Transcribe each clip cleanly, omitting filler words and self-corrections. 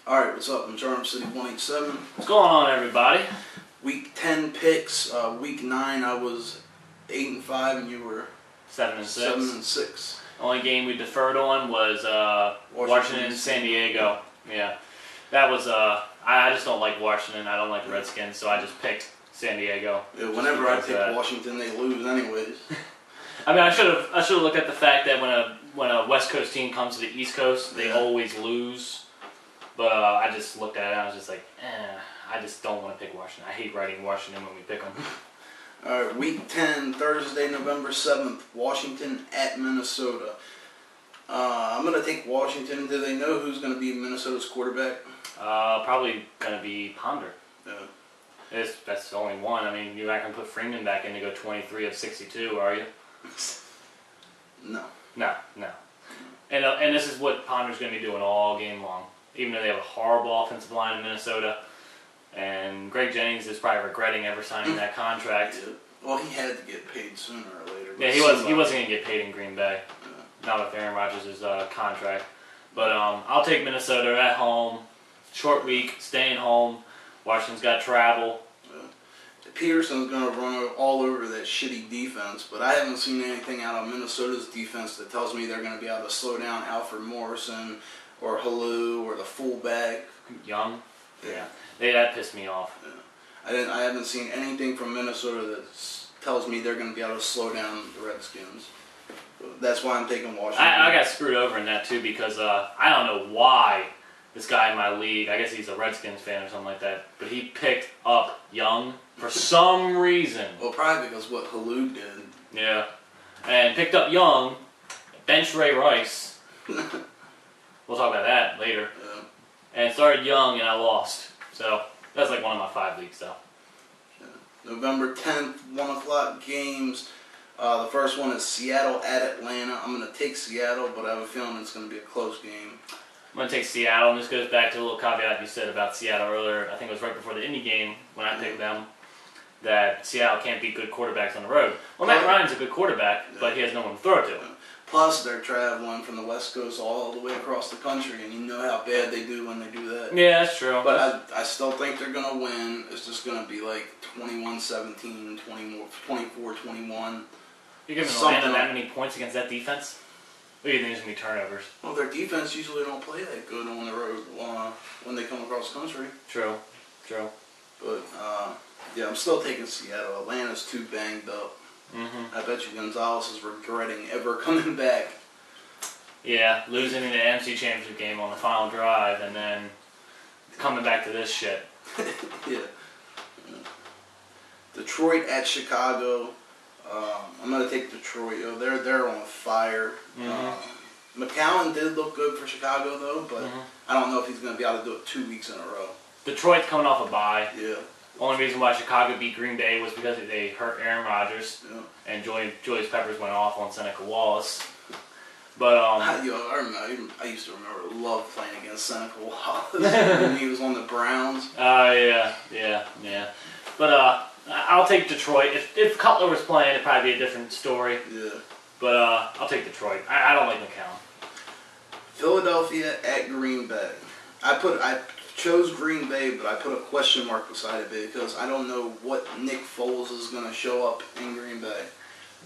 Alright, what's up? I'm Charm City 187. What's going on, everybody? Week 10 picks. Week 9 I was 8-5 and you were 7-6. 7-6. Only game we deferred on was Washington and San Diego. Yeah. That was, I just don't like Washington. I don't like the Redskins, so I just picked San Diego. Yeah, whenever I pick Washington, they lose anyways. I mean, I should have looked at the fact that when a West Coast team comes to the East Coast, they always lose. But I just looked at it and I was just like, I just don't want to pick Washington. I hate writing Washington when we pick them. Alright, Week 10, Thursday, November 7th, Washington at Minnesota. I'm going to take Washington. Do they know who's going to be Minnesota's quarterback? Probably going to be Ponder. Yeah. That's the only one. I mean, you're not going to put Freeman back in to go 23 of 62, are you? No. No. And this is what Ponder's going to be doing all game long. Even though they have a horrible offensive line in Minnesota. And Greg Jennings is probably regretting ever signing that contract. Yeah. Well, he had to get paid sooner or later. Yeah, he wasn't going to get paid in Green Bay. Yeah. Not with Aaron Rodgers' contract. But I'll take Minnesota at home. Short week, staying home. Washington's got travel. Peterson's going to run all over that shitty defense, but I haven't seen anything out of Minnesota's defense that tells me they're going to be able to slow down Alfred Morrison or Halou or the fullback. Young? Yeah. That pissed me off. Yeah. I haven't seen anything from Minnesota that tells me they're going to be able to slow down the Redskins. That's why I'm taking Washington. I got screwed over in that too because I don't know why this guy in my league, I guess he's a Redskins fan or something like that, but he picked up Young for some reason. Well, probably because what Halou did. Yeah. And picked up Young, benched Ray Rice. We'll talk about that later. Yeah. And started Young and I lost. So that's like one of my 5 leagues though. Yeah. November 10th, 1 o'clock games. The first one is Seattle at Atlanta. I'm going to take Seattle, but I have a feeling it's going to be a close game. I'm going to take Seattle, and this goes back to a little caveat you said about Seattle earlier. I think it was right before the Indy game when I picked them, that Seattle can't beat good quarterbacks on the road. Well, Matt Ryan's a good quarterback, but he has no one to throw to. Plus, they're traveling from the West Coast all the way across the country, and you know how bad they do when they do that. Yeah, that's true. But I still think they're going to win. It's just going to be like 21-17, 24-21. You're giving Atlanta that many points against that defense? What do you think there's going to be turnovers? Well, their defense usually don't play that good on the road when they come across the country. True. But, yeah, I'm still taking Seattle. Atlanta's too banged up. Mm-hmm. I bet you Gonzalez is regretting ever coming back. Yeah, losing in the NFC Championship game on the final drive and then coming back to this shit. Yeah. Detroit at Chicago. I'm going to take Detroit. They're on fire. Mm-hmm. McCown did look good for Chicago, though, but I don't know if he's going to be able to do it 2 weeks in a row. Detroit's coming off a bye. Yeah. Only reason why Chicago beat Green Bay was because they hurt Aaron Rodgers, and Julius Peppers went off on Seneca Wallace. But I used to love playing against Seneca Wallace when he was on the Browns. Yeah. But I'll take Detroit. If Cutler was playing, it'd probably be a different story. Yeah. But I'll take Detroit. I don't like McCown. Philadelphia at Green Bay. I chose Green Bay, but I put a question mark beside it because I don't know what Nick Foles is going to show up in Green Bay.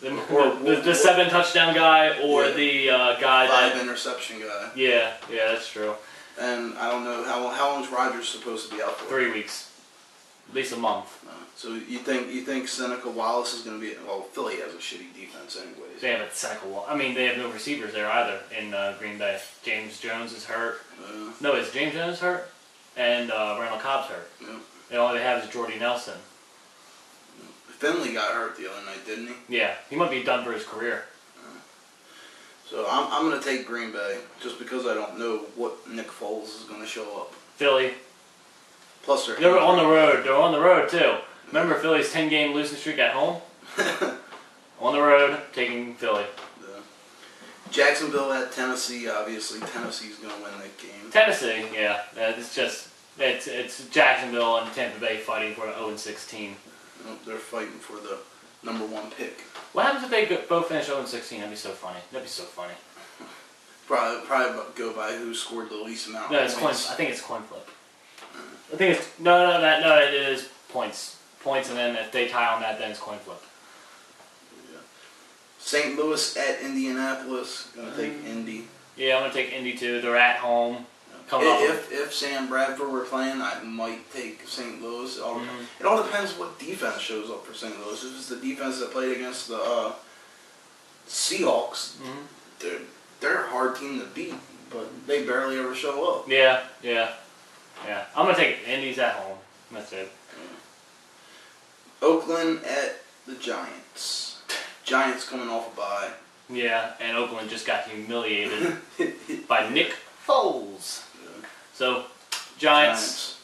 The 7-touchdown guy or the guy 5-interception guy. Yeah, that's true. And I don't know how long is Rodgers supposed to be out for? 3 weeks, at least a month. So you think Seneca Wallace is going to be? Well, Philly has a shitty defense, anyways. They have a Seneca Wallace. I mean, they have no receivers there either in Green Bay. James Jones is hurt. No, is James Jones hurt? And Randall Cobb's hurt. Yeah. And all they have is Jordy Nelson. Finley got hurt the other night, didn't he? Yeah, he might be done for his career. So I'm going to take Green Bay just because I don't know what Nick Foles is going to show up. Philly. Plus they're on the road. They're on the road too. Remember Philly's 10-game losing streak at home? On the road, taking Philly. Yeah. Jacksonville at Tennessee. Obviously, Tennessee's going to win that game. Tennessee, yeah. It's Jacksonville and Tampa Bay fighting for an 0-16. They're fighting for the #1 pick. What happens if they both finish 0-16? That'd be so funny. Probably go by who scored the least amount No, of it's points. I think it's coin flip. I think it's no. It is points, and then if they tie on that, then it's coin flip. Yeah. St. Louis at Indianapolis. Gonna take Indy. Yeah, I'm gonna take Indy too. They're at home. If Sam Bradford were playing, I might take St. Louis. It all depends what defense shows up for St. Louis. If it's the defense that played against the Seahawks, they're a hard team to beat, but they barely ever show up. Yeah. I'm gonna take Indy's at home. That's it. Oakland at the Giants. Giants coming off a bye. Yeah, and Oakland just got humiliated by Nick Foles. Yeah. So, Giants.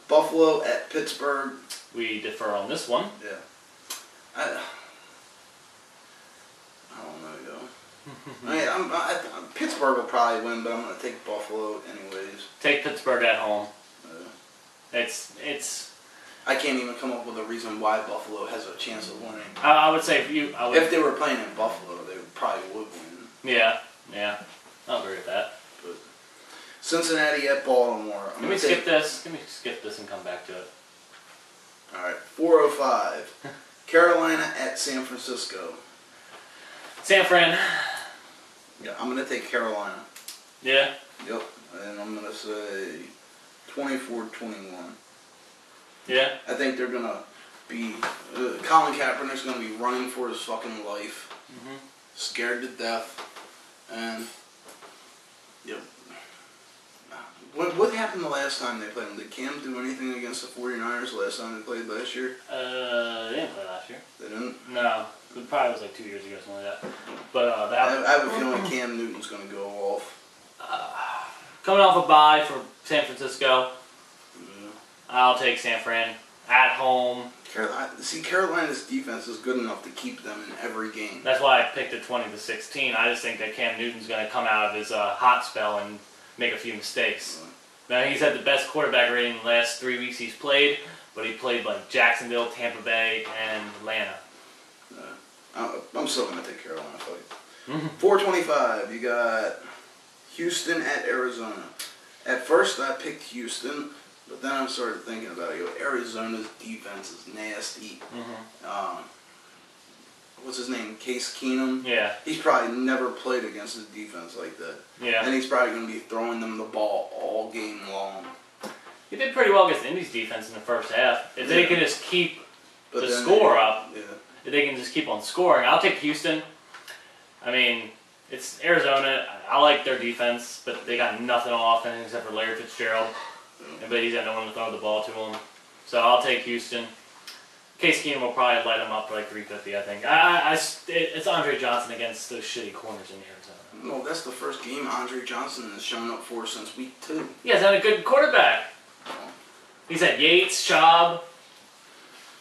Buffalo at Pittsburgh. We defer on this one. Yeah. I don't know, yo. Pittsburgh will probably win, but I'm going to take Buffalo anyways. Take Pittsburgh at home. It's. I can't even come up with a reason why Buffalo has a chance of winning. I would say if they were playing in Buffalo, they probably would win. Yeah. I'll agree with that. But Cincinnati at Baltimore. Let me skip this and come back to it. All right, 4:05. Carolina at San Francisco. San Fran. Yeah, I'm going to take Carolina. Yeah? Yep, and I'm going to say 24-21. Yeah? I think they're going to be... Colin Kaepernick's going to be running for his fucking life. Scared to death. And... Yep. What happened the last time they played him? Did Cam do anything against the 49ers last time they played last year? They didn't play last year. They didn't? No. It probably was like 2 years ago, something like that. But I have a feeling Cam Newton's going to go off. Coming off a bye for San Francisco, I'll take San Fran at home. Carolina's defense is good enough to keep them in every game. That's why I picked it 20-16. I just think that Cam Newton's going to come out of his hot spell and make a few mistakes. Now, he's had the best quarterback rating the last 3 weeks he's played, but he played like Jacksonville, Tampa Bay, and Atlanta. I'm still going to take Carolina fight. 4:25, you got Houston at Arizona. At first, I picked Houston, but then I started thinking about it. Arizona's defense is nasty. What's his name? Case Keenum? Yeah. He's probably never played against his defense like that. Yeah. And he's probably going to be throwing them the ball all game long. He did pretty well against Indy's defense in the first half. If they can just keep the score up, if they can just keep on scoring, I'll take Houston. I mean, it's Arizona. I like their defense, but they got nothing on offense except for Larry Fitzgerald. But he's got no one to throw the ball to him. So I'll take Houston. Case Keenum will probably light him up for like 350, I think. It's Andre Johnson against those shitty corners in Arizona. No, that's the first game Andre Johnson has shown up for since week 2. Yeah, he's had a good quarterback. He's had Yates, Schaub.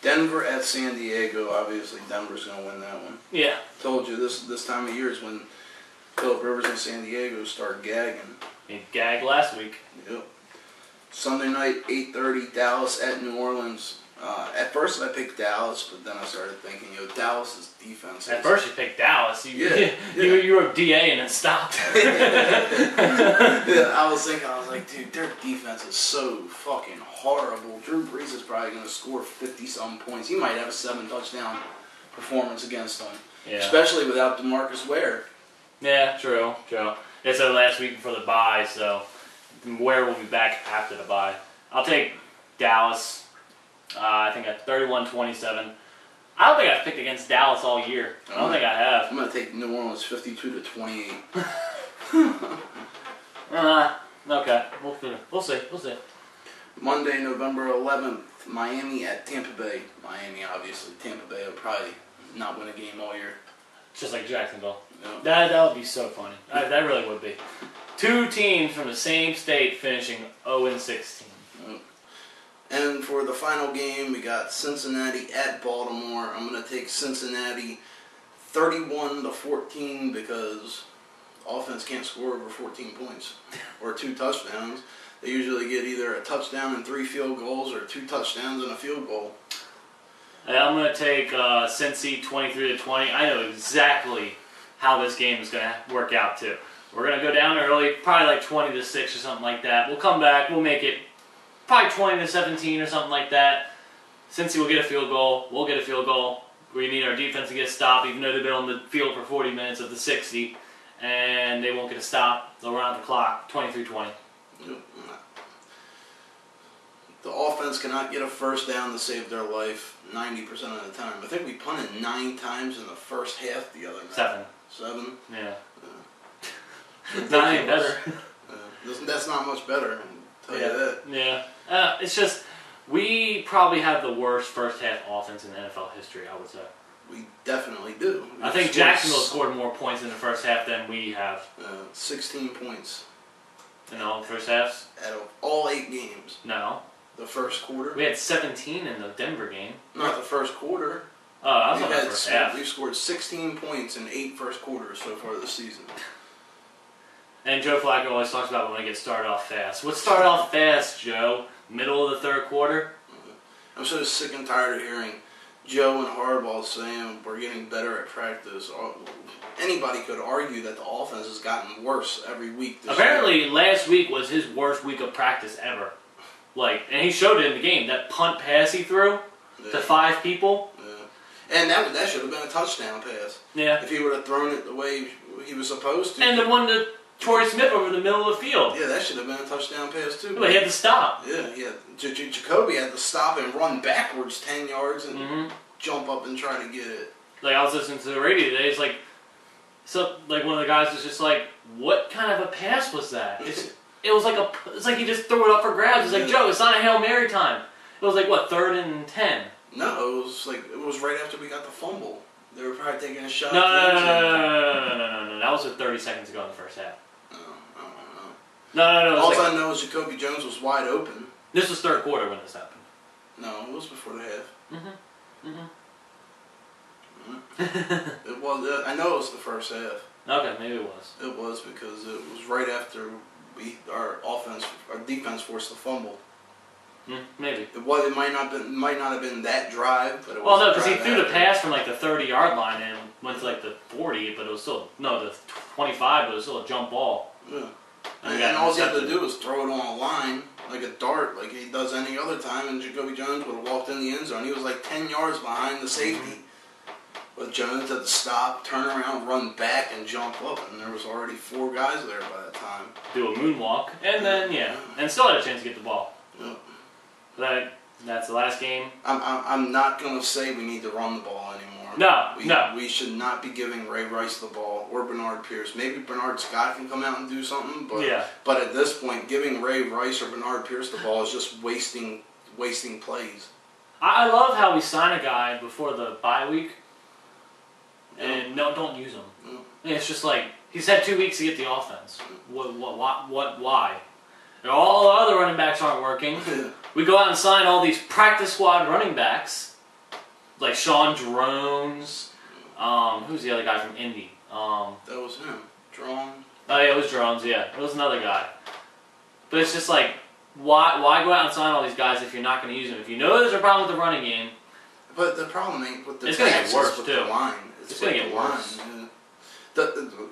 Denver at San Diego. Obviously, Denver's going to win that one. Yeah. Told you this time of year is when Phillip Rivers and San Diego start gagging. He gagged last week. Yep. Sunday night, 8:30, Dallas at New Orleans. At first, I picked Dallas, but then I started thinking, Dallas's defense. At first, you picked Dallas. You wrote DA and then stopped. I was like, dude, their defense is so fucking horrible. Drew Brees is probably going to score 50-some points. He might have a 7-touchdown performance against them. Yeah. Especially without DeMarcus Ware. Yeah, true. It's our last week before the bye, so Ware will be back after the bye. I'll take Dallas. I think at 31-27. I don't think I've picked against Dallas all year. I don't think I have. I'm going to take New Orleans 52-28. Okay. We'll see. Monday, November 11th, Miami at Tampa Bay. Miami, obviously. Tampa Bay will probably not win a game all year. Just like Jacksonville. Yep. That would be so funny. That really would be. 2 teams from the same state finishing 0-16. Yep. And for the final game, we got Cincinnati at Baltimore. I'm going to take Cincinnati 31-14 because offense can't score over 14 points or 2 touchdowns. They usually get either a touchdown and 3 field goals or 2 touchdowns and a field goal. And I'm going to take Cincy 23-20. I know exactly how this game is going to work out, too. We're going to go down early, probably like 20-6 or something like that. We'll come back. We'll make it probably 20-17 or something like that. Cincy will get a field goal. We'll get a field goal. We need our defense to get a stop, even though they've been on the field for 40 minutes of the 60. And they won't get a stop. They'll run out the clock, 23-20. The offense cannot get a first down to save their life 90% of the time. I think we punted 9 times in the first half the other night. 7? Yeah. Not any better. That's not much better, I'll tell you that. Yeah. It's just, we probably have the worst first half offense in NFL history, I would say. We definitely do. I think Jacksonville scored more points in the first half than we have. 16 points. In all the first halves? Out of all 8 games. No. The first quarter. We had 17 in the Denver game. Not the first quarter. Oh, I was on the first half. We've scored 16 points in 8 first quarters so far this season. And Joe Flacco always talks about when we get started off fast. Let's start off fast, Joe. Middle of the third quarter. I'm so sick and tired of hearing Joe and Harbaugh saying we're getting better at practice. Anybody could argue that the offense has gotten worse every week this Apparently, last week was his worst week of practice ever. And he showed it in the game. That punt pass he threw to 5 people. Yeah. And that should have been a touchdown pass. Yeah. If he would have thrown it the way he was supposed to. And the one to Torrey Smith over the middle of the field. Yeah, that should have been a touchdown pass too. Well, he had to stop. Yeah. Jacoby had to stop and run backwards 10 yards and jump up and try to get it. Like, I was listening to the radio today. It's like, one of the guys was just like, "What kind of a pass was that?" It's like he just threw it up for grabs. It's like, Joe, it's not a Hail Mary time. It was like, what, 3rd and 10? No, it was right after we got the fumble. They were probably taking a shot. No. That was 30 seconds ago in the first half. I don't know. No. All I know is Jacoby Jones was wide open. This was third quarter when this happened. No, it was before the half. It was. I know it was the first half. Okay, maybe it was. It was because it was right after our defense forced the fumble. Maybe. It might not have been that drive, but it was. Well, no, because he threw the pass from like the 30-yard line and went to like the 40, but it was still the 25, but it was still a jump ball. Yeah. And all he had to do was throw it on a line like a dart, like he does any other time, and Jacoby Jones would have walked in the end zone. He was like 10 yards behind the safety. But Jones had to stop, turn around, run back, and jump up, and there was already 4 guys there by that time. Do a moonwalk, and then and still had a chance to get the ball. Yep. That's the last game. I'm not gonna say we need to run the ball anymore. No. We should not be giving Ray Rice the ball or Bernard Pierce. Maybe Bernard Scott can come out and do something, but at this point, giving Ray Rice or Bernard Pierce the ball is just wasting plays. I love how we sign a guy before the bye week. And don't use him. It's just like he's had 2 weeks to get the offense. Why? And all the other running backs aren't working. We go out and sign all these practice squad running backs, like Sean Drones. Who's the other guy from Indy? That was him. Drones. Oh yeah, it was Drones. Yeah, it was another guy. But it's just like, why go out and sign all these guys if you're not going to use them? If you know there's a problem with the running game. But the problem ain't with the it's going to get worse with too. The line. It's going to get worse.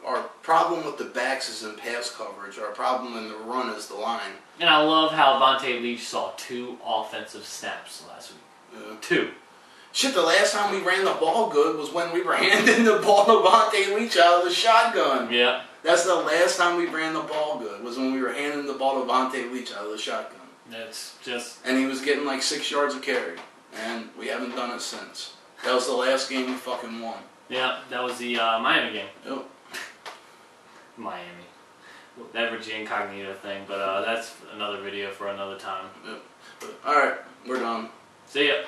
Our problem with the backs is in pass coverage. Our problem in the run is the line. And I love how Vontae Leach saw 2 offensive snaps last week. 2. Shit, the last time we ran the ball good was when we were handing the ball to Vontae Leach out of the shotgun. Yeah. That's the last time we ran the ball good, was when we were handing the ball to Vontae Leach out of the shotgun. That's just... And he was getting like 6 yards a carry. And we haven't done it since. That was the last game we fucking won. Yeah, that was the Miami game. Yep. Miami. That Virginia Incognito thing, but that's another video for another time. Yep. Alright, we're done. See ya.